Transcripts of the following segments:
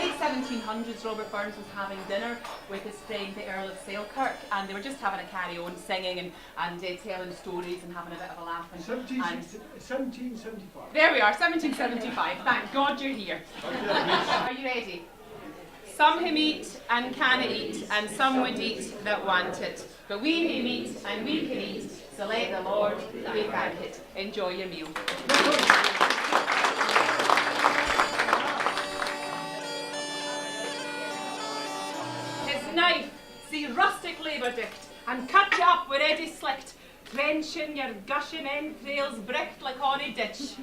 late 1700s, Robert Burns was having dinner with his friend, the Earl of Selkirk, and they were just having a carry-on, singing and telling stories and having a bit of a laugh. And 1775. There we are, 1775. Thank God you're here. Are you ready? Some who meet and canna eat, and some would eat that want it. But we who meet and we can eat, so let the Lord be thanked it. Enjoy your meal. His knife, see rustic labour dicht, and cut you up wi' ready slicked, drenching your gushing entrails bricked like on a ditch.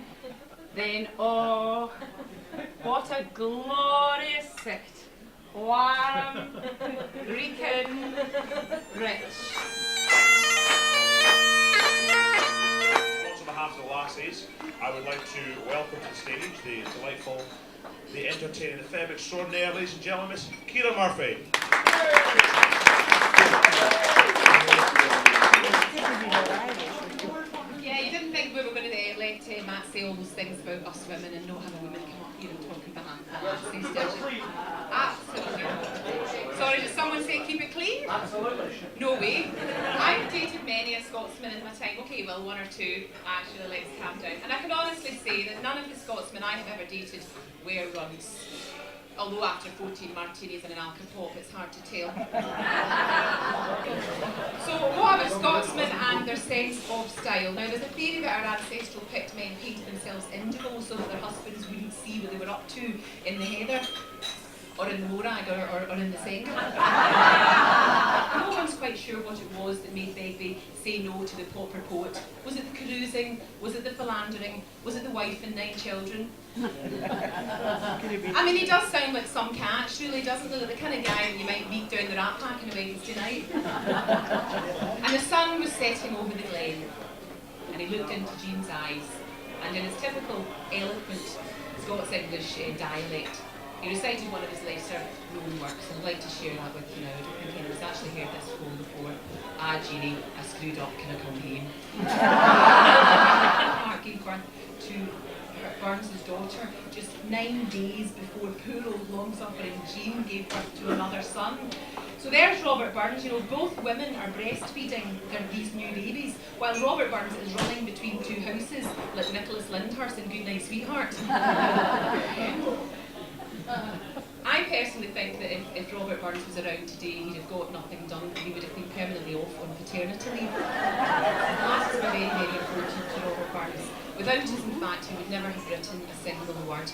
Then, oh, what a glorious sight. Warm, reeking, rich. On behalf of the lassies, I would like to welcome to the stage the delightful, the entertaining, the femme extraordinaire, ladies and gentlemen, Miss Keara Murphy. Yeah, you didn't think we were going to let Matt say all those things about us women and not have a woman come up here and talk about the lassies, did you? Absolutely. Sorry, did someone say keep it clean? Absolutely. No way. I've dated many a Scotsman in my time. Okay, well, one or two. Actually, let's calm down. And I can honestly say that none of the Scotsmen I have ever dated wear runs. Although after 14 martinis and an alcopop, it's hard to tell. So, what about Scotsmen and their sense of style? Now, there's a theory that our ancestral picked men painted themselves indigo so that their husbands wouldn't see what they were up to in the heather, or in the morag, or in the seng. No one's quite sure what it was that made Begbie say no to the pauper poet. Was it the carousing? Was it the philandering? Was it the wife and 9 children? I mean, he does sound like some catch, really, doesn't he? The kind of guy that you might meet down the Rat Pack on a Wednesday night. And the sun was setting over the glen, and he looked into Jean's eyes, and in his typical eloquent Scots-English dialect, he recited one of his lesser known works, and I'd like to share that with you now. I don't think anyone's actually heard this poem before. Ah, Jeannie, I screwed up, can I come home? Mark gave birth to Burns' daughter just 9 days before poor old long-suffering Jean gave birth to another son. So there's Robert Burns, you know, both women are breastfeeding these new babies, while Robert Burns is running between 2 houses like Nicholas Lyndhurst in Goodnight Sweetheart. I personally think that if Robert Burns was around today, he'd have got nothing done. He would have been permanently off on paternity leave. That is very, very important to Robert Burns. Without us, in fact, he would never have written a single word.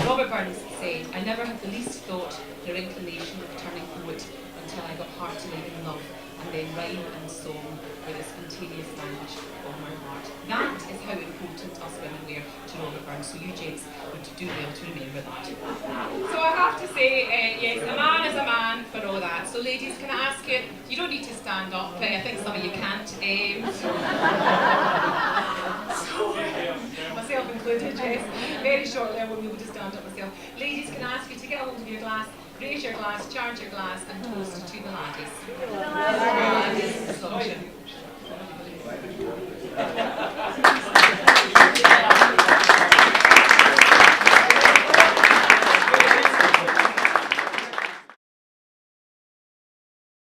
Robert Burns said, I never had the least thought nor inclination of turning poet until I got heartily in love, and then rhyme and song were the spontaneous language of my heart. That is how important us women were to Robert Burns, so you gents would do well to remember that. So I have to say, yes, a man is a man for all that. So ladies, can I ask you, you don't need to stand up, I think some of you can't. So, myself included, yes. Very shortly I won't be able to stand up myself. Ladies, can I ask you to get a hold of your glass, raise your glass, charge your glass, and toast to the laddies.